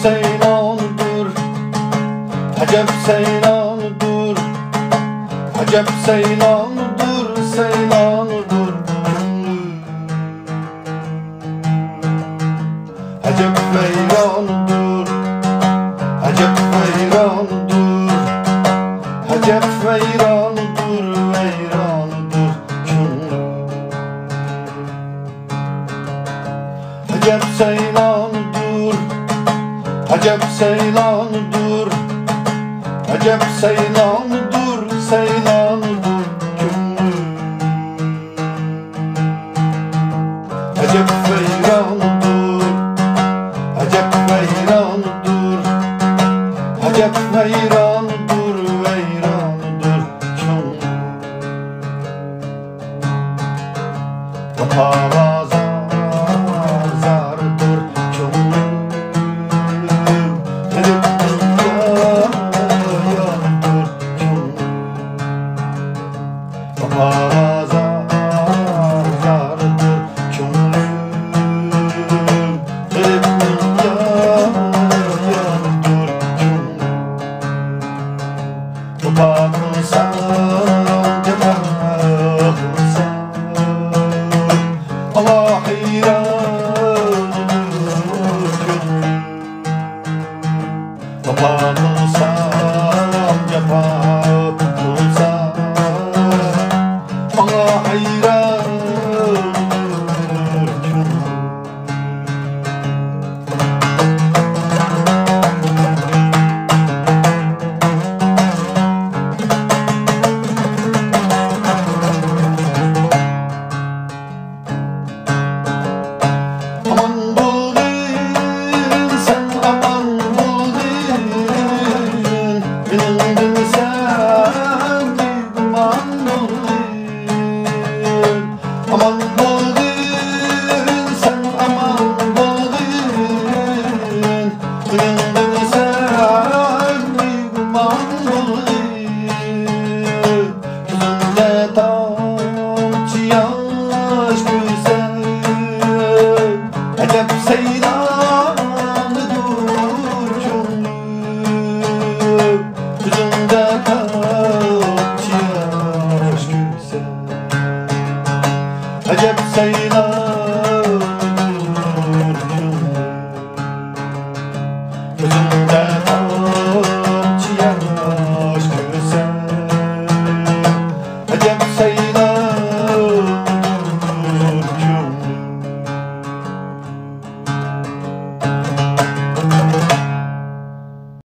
seylanudur, acep seylanudur, acep seylanudur, seylanudur. Acep veyranudur, acep veyranudur, acep veyranudur, veyranudur könlüm. Acep seylanudur, acep seylanudur, acep seylanudur, seylanudur könlüm. Acep veyranudur, acep veyranudur, acep veyranudur, veyranudur könlüm. Tapavaza zardır könlüm, edip yandır könlüm. Tapavaza zardır könlüm, edip yandır könlüm. Bakılsan bakılsan Allah hayrandır könlüm. Bakılsan bakılsan Allah hayrandır könlüm. Aman buldun sen, aman buldun, bildin sen bir duman buldun. Aman buldun sen, aman buldun, bildin sen bir duman buldun. Gözünde tamçı yaş güzel, acep seylanudur könlüm. Gözünde kaç yaş güzel, acep seylanudur.